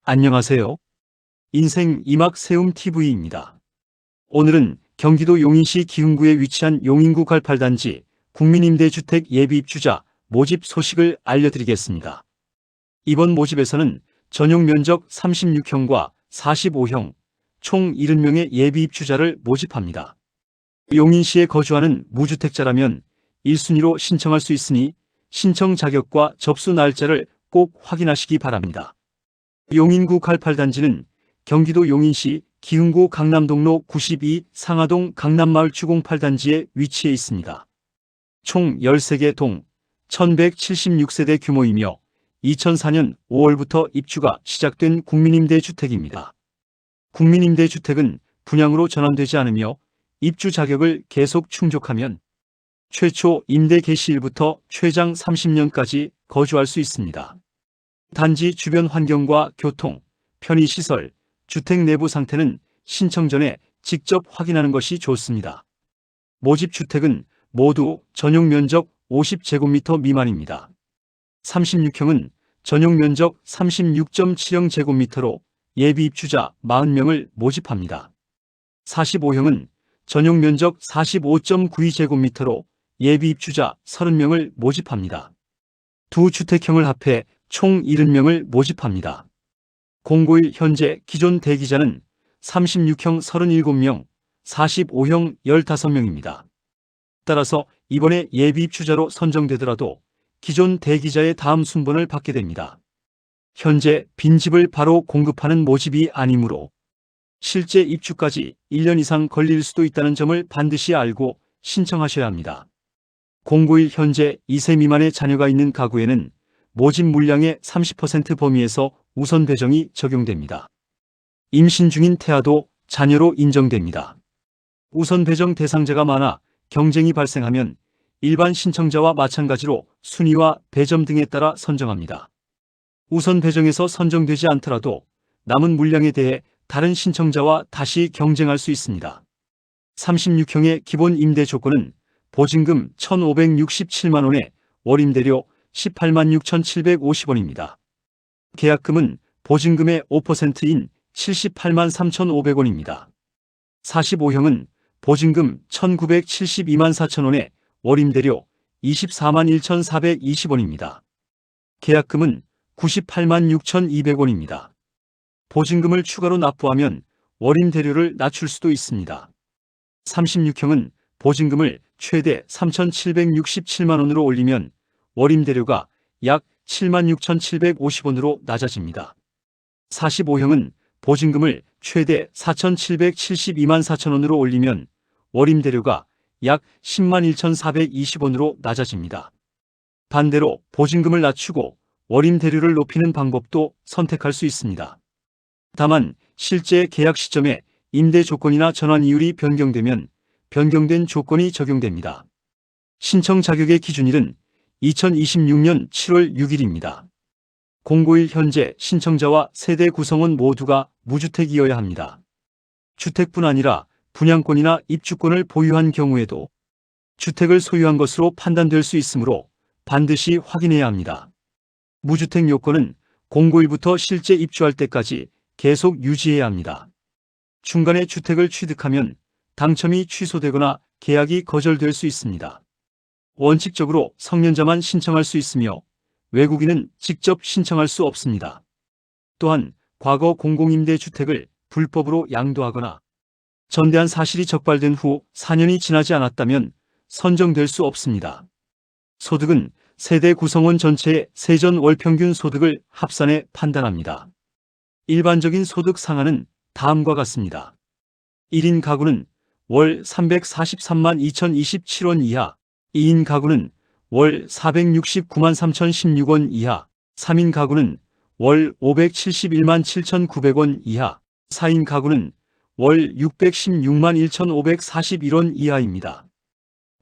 안녕하세요. 인생 이막 세움 TV입니다. 오늘은 경기도 용인시 기흥구에 위치한 용인구 88단지 국민임대주택 예비입주자 모집 소식을 알려드리겠습니다. 이번 모집에서는 전용 면적 36형과 45형, 총 70명의 예비입주자를 모집합니다. 용인시에 거주하는 무주택자라면 1순위로 신청할 수 있으니 신청 자격과 접수 날짜를 꼭 확인하시기 바랍니다. 용인구 88단지는 경기도 용인시 기흥구 강남동로 92 상하동 강남마을 주공 8단지에 위치해 있습니다. 총 13개 동, 1176세대 규모이며 2004년 5월부터 입주가 시작된 국민임대주택입니다. 국민임대주택은 분양으로 전환되지 않으며 입주 자격을 계속 충족하면 최초 임대 개시일부터 최장 30년까지 거주할 수 있습니다. 단지 주변 환경과 교통, 편의시설, 주택 내부 상태는 신청 전에 직접 확인하는 것이 좋습니다. 모집 주택은 모두 전용 면적 50제곱미터 미만입니다. 36형은 전용 면적 36.70제곱미터로 예비 입주자 40명을 모집합니다. 45형은 전용 면적 45.92제곱미터로 예비 입주자 30명을 모집합니다. 두 주택형을 합해 총 70명을 모집합니다. 091 현재 기존 대기자는 36형 37명, 45형 15명입니다. 따라서 이번에 예비 입주자로 선정되더라도 기존 대기자의 다음 순번을 받게 됩니다. 현재 빈집을 바로 공급하는 모집이 아니므로 실제 입주까지 1년 이상 걸릴 수도 있다는 점을 반드시 알고 신청하셔야 합니다. 091 현재 2세 미만의 자녀가 있는 가구에는 모집 물량의 30% 범위에서 우선 배정이 적용됩니다. 임신 중인 태아도 자녀로 인정됩니다. 우선 배정 대상자가 많아 경쟁이 발생하면 일반 신청자와 마찬가지로 순위와 배점 등에 따라 선정합니다. 우선 배정에서 선정되지 않더라도 남은 물량에 대해 다른 신청자와 다시 경쟁할 수 있습니다. 36형의 기본 임대 조건은 보증금 1,567만 원에 월임대료 18만 6,750원입니다. 계약금은 보증금의 5%인 78만 3,500원입니다. 45형은 보증금 1,972만 4천원에 월임대료 24만 1,420원입니다. 계약금은 98만 6,200원입니다. 보증금을 추가로 납부하면 월임대료를 낮출 수도 있습니다. 36형은 보증금을 최대 3,767만 원으로 올리면 월임대료가 약 76,750원으로 낮아집니다. 45형은 보증금을 최대 4,772만 4천원으로 올리면 월임대료가 약 10만 1,420원으로 낮아집니다. 반대로 보증금을 낮추고 월임대료를 높이는 방법도 선택할 수 있습니다. 다만 실제 계약 시점에 임대 조건이나 전환 이율이 변경되면 변경된 조건이 적용됩니다. 신청 자격의 기준일은 2026년 7월 6일입니다. 091 현재 신청자와 세대 구성원 모두가 무주택이어야 합니다. 주택뿐 아니라 분양권이나 입주권을 보유한 경우에도 주택을 소유한 것으로 판단될 수 있으므로 반드시 확인해야 합니다. 무주택 요건은 091부터 실제 입주할 때까지 계속 유지해야 합니다. 중간에 주택을 취득하면 당첨이 취소되거나 계약이 거절될 수 있습니다. 원칙적으로 성년자만 신청할 수 있으며 외국인은 직접 신청할 수 없습니다. 또한 과거 공공임대주택을 불법으로 양도하거나 전대한 사실이 적발된 후 4년이 지나지 않았다면 선정될 수 없습니다. 소득은 세대 구성원 전체의 세전 월평균 소득을 합산해 판단합니다. 일반적인 소득 상한은 다음과 같습니다. 1인 가구는 월 343만 2027원 이하, 2인 가구는 월 469만 3016원 이하, 3인 가구는 월 571만 7,900원 이하, 4인 가구는 월 616만 1,541원 이하입니다.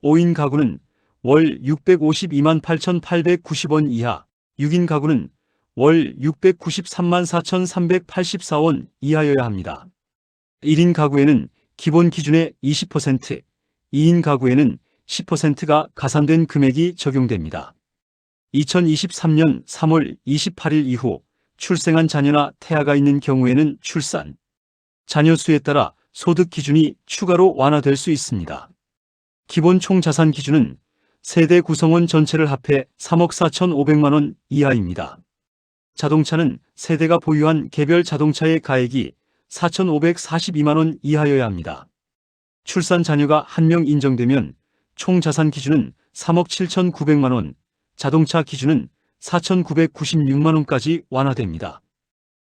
5인 가구는 월 652만 8,890원 이하, 6인 가구는 월 693만 4,384원 이하여야 합니다. 1인 가구에는 기본 기준의 20%, 2인 가구에는 10%가 가산된 금액이 적용됩니다. 2023년 3월 28일 이후 출생한 자녀나 태아가 있는 경우에는 출산 자녀 수에 따라 소득 기준이 추가로 완화될 수 있습니다. 기본 총자산 기준은 세대 구성원 전체를 합해 3억 4,500만 원 이하입니다. 자동차는 세대가 보유한 개별 자동차의 가액이 4,542만 원 이하여야 합니다. 출산 자녀가 1명 인정되면 총자산 기준은 3억 7,900만 원, 자동차 기준은 4,996만 원까지 완화됩니다.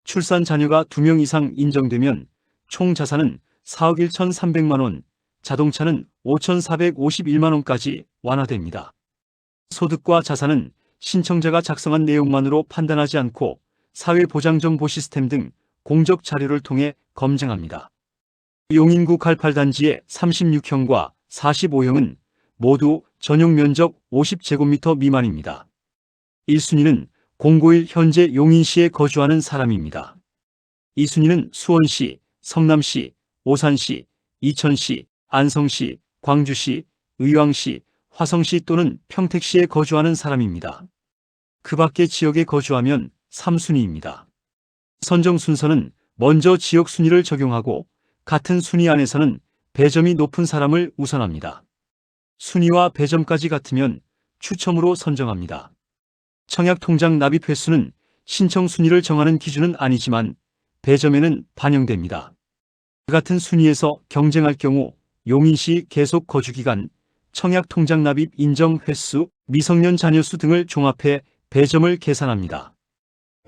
출산 자녀가 2명 이상 인정되면 총자산은 4억 1,300만 원, 자동차는 5,451만 원까지 완화됩니다. 소득과 자산은 신청자가 작성한 내용만으로 판단하지 않고 사회보장정보 시스템 등 공적 자료를 통해 검증합니다. 용인구 88단지의 36형과 45형은 모두 전용 면적 50제곱미터 미만입니다. 1순위는 091 현재 용인시에 거주하는 사람입니다. 2순위는 수원시, 성남시, 오산시, 이천시, 안성시, 광주시, 의왕시, 화성시 또는 평택시에 거주하는 사람입니다. 그 밖의 지역에 거주하면 3순위입니다. 선정 순서는 먼저 지역 순위를 적용하고 같은 순위 안에서는 배점이 높은 사람을 우선합니다. 순위와 배점까지 같으면 추첨으로 선정합니다. 청약통장 납입 횟수는 신청 순위를 정하는 기준은 아니지만 배점에는 반영됩니다. 같은 순위에서 경쟁할 경우 용인시 계속 거주기간, 청약통장 납입 인정 횟수, 미성년 자녀 수 등을 종합해 배점을 계산합니다.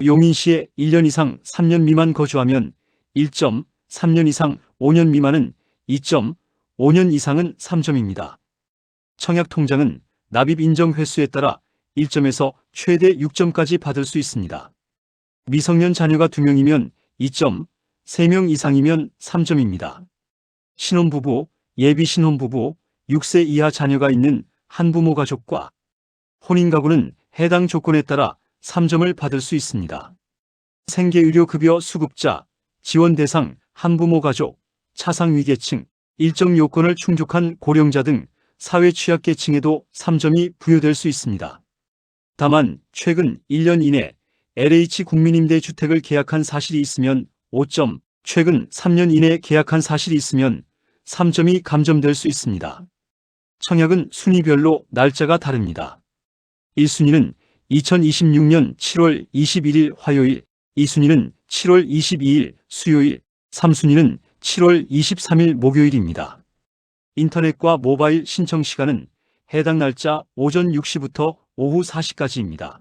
용인시에 1년 이상 3년 미만 거주하면 1점, 3년 이상 5년 미만은 2점, 5년 이상은 3점입니다. 청약통장은 납입 인정 횟수에 따라 1점에서 최대 6점까지 받을 수 있습니다. 미성년 자녀가 2명이면 2점, 3명 이상이면 3점입니다. 신혼부부, 예비 신혼부부, 6세 이하 자녀가 있는 한부모 가족과 혼인가구는 해당 조건에 따라 3점을 받을 수 있습니다. 생계의료급여 수급자, 지원 대상, 한부모 가족, 차상위계층, 일정 요건을 충족한 고령자 등 사회 취약계층에도 3점이 부여될 수 있습니다. 다만 최근 1년 이내 LH 국민임대주택을 계약한 사실이 있으면 5점, 최근 3년 이내 계약한 사실이 있으면 3점이 감점될 수 있습니다. 청약은 순위별로 날짜가 다릅니다. 1순위는 2026년 7월 21일 화요일, 2순위는 7월 22일 수요일, 3순위는 7월 23일 목요일입니다. 인터넷과 모바일 신청 시간은 해당 날짜 오전 6시부터 오후 4시까지입니다.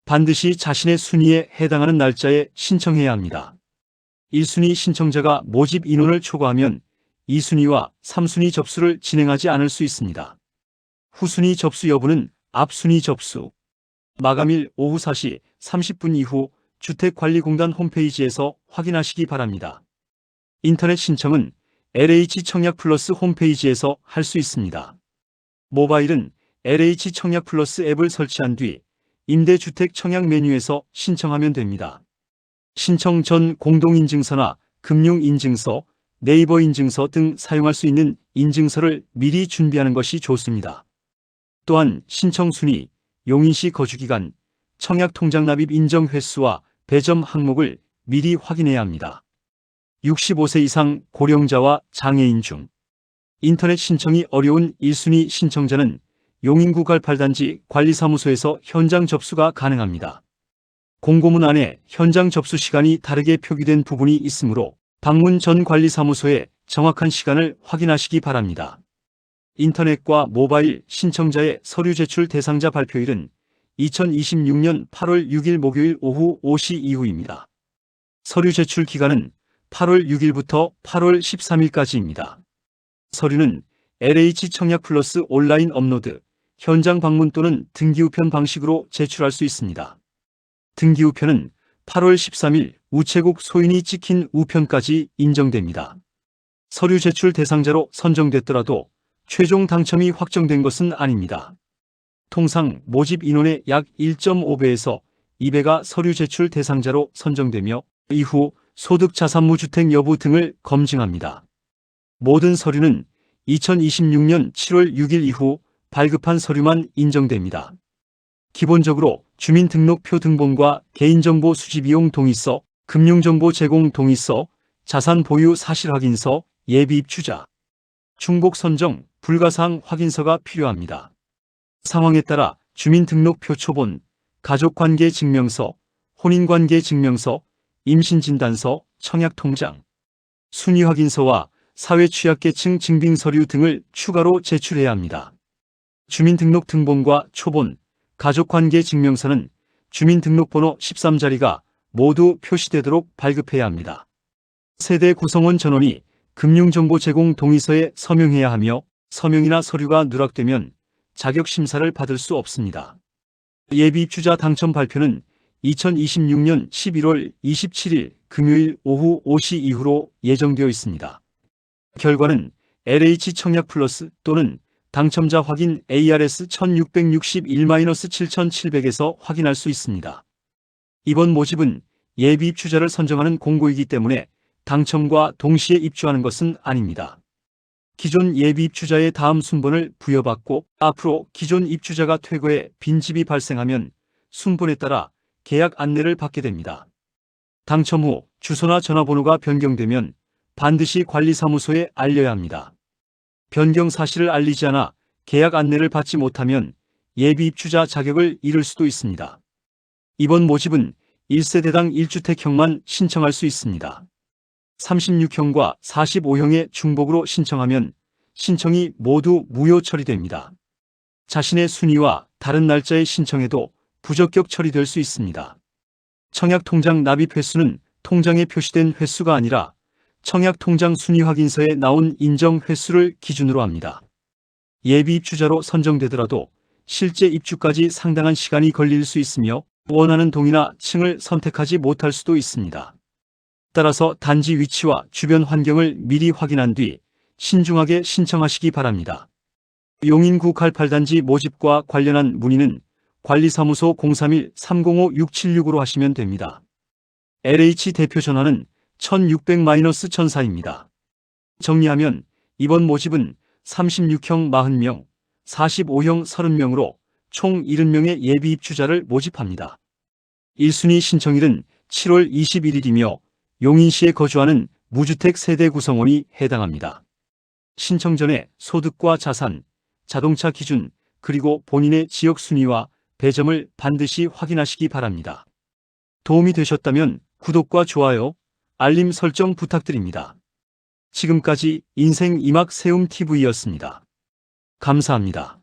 반드시 자신의 순위에 해당하는 날짜에 신청해야 합니다. 1순위 신청자가 모집 인원을 초과하면 2순위와 3순위 접수를 진행하지 않을 수 있습니다. 후순위 접수 여부는 앞순위 접수, 마감일 오후 4시 30분 이후 주택관리공단 홈페이지에서 확인하시기 바랍니다. 인터넷 신청은 LH 청약 플러스 홈페이지에서 할 수 있습니다. 모바일은 LH 청약 플러스 앱을 설치한 뒤 임대주택 청약 메뉴에서 신청하면 됩니다. 신청 전 공동인증서나 금융인증서, 네이버 인증서 등 사용할 수 있는 인증서를 미리 준비하는 것이 좋습니다. 또한 신청 순위, 용인시 거주기간, 청약통장 납입 인정 횟수와 배점 항목을 미리 확인해야 합니다. 65세 이상 고령자와 장애인 중 인터넷 신청이 어려운 1순위 신청자는 용인구 88단지 관리사무소에서 현장 접수가 가능합니다. 공고문 안에 현장 접수 시간이 다르게 표기된 부분이 있으므로 방문 전 관리사무소에 정확한 시간을 확인하시기 바랍니다. 인터넷과 모바일 신청자의 서류 제출 대상자 발표일은 2026년 8월 6일 목요일 오후 5시 이후입니다. 서류 제출 기간은 8월 6일부터 8월 13일까지입니다. 서류는 LH 청약 플러스 온라인 업로드, 현장 방문 또는 등기우편 방식으로 제출할 수 있습니다. 등기우편은 8월 13일 우체국 소인이 찍힌 우편까지 인정됩니다. 서류 제출 대상자로 선정됐더라도 최종 당첨이 확정된 것은 아닙니다. 통상 모집 인원의 약 1.5배에서 2배가 서류 제출 대상자로 선정되며 이후 소득 자산무 주택 여부 등을 검증합니다. 모든 서류는 2026년 7월 6일 이후 발급한 서류만 인정됩니다. 기본적으로 주민등록표 등본과 개인정보 수집이용 동의서, 금융정보 제공 동의서, 자산 보유 사실 확인서, 예비 입주자, 중복 선정, 불가사항 확인서가 필요합니다. 상황에 따라 주민등록표 초본, 가족관계 증명서, 혼인관계 증명서, 임신진단서, 청약통장, 순위확인서와 사회취약계층 증빙서류 등을 추가로 제출해야 합니다. 주민등록 등본과 초본, 가족관계 증명서는 주민등록번호 13자리가 모두 표시되도록 발급해야 합니다. 세대 구성원 전원이 금융정보 제공 동의서에 서명해야 하며 서명이나 서류가 누락되면 자격심사를 받을 수 없습니다. 예비입주자 당첨 발표는 2026년 11월 27일 금요일 오후 5시 이후로 예정되어 있습니다. 결과는 LH 청약 플러스 또는 당첨자 확인 ARS 1661-7700에서 확인할 수 있습니다. 이번 모집은 예비 입주자를 선정하는 공고이기 때문에 당첨과 동시에 입주하는 것은 아닙니다. 기존 예비 입주자의 다음 순번을 부여받고 앞으로 기존 입주자가 퇴거해 빈집이 발생하면 순번에 따라 계약 안내를 받게 됩니다. 당첨 후 주소나 전화번호가 변경되면 반드시 관리사무소에 알려야 합니다. 변경 사실을 알리지 않아 계약 안내를 받지 못하면 예비 입주자 자격을 잃을 수도 있습니다. 이번 모집은 1세대당 1주택형만 신청할 수 있습니다. 36형과 45형의 중복으로 신청하면 신청이 모두 무효 처리됩니다. 자신의 순위와 다른 날짜에 신청해도 부적격 처리될 수 있습니다. 청약통장 납입 횟수는 통장에 표시된 횟수가 아니라 청약통장 순위 확인서에 나온 인정 횟수를 기준으로 합니다. 예비 입주자로 선정되더라도 실제 입주까지 상당한 시간이 걸릴 수 있으며 원하는 동이나 층을 선택하지 못할 수도 있습니다. 따라서 단지 위치와 주변 환경을 미리 확인한 뒤 신중하게 신청하시기 바랍니다. 용인구 갈팔단지 모집과 관련한 문의는 관리사무소 031-305-676으로 하시면 됩니다. LH 대표 전화는 1600-1004입니다. 정리하면 이번 모집은 36형 40명, 45형 30명으로 총 70명의 예비 입주자를 모집합니다. 1순위 신청일은 7월 21일이며 용인시에 거주하는 무주택 세대 구성원이 해당합니다. 신청 전에 소득과 자산, 자동차 기준, 그리고 본인의 지역 순위와 배점을 반드시 확인하시기 바랍니다. 도움이 되셨다면 구독과 좋아요, 알림 설정 부탁드립니다. 지금까지 인생 이막 세움TV였습니다. 감사합니다.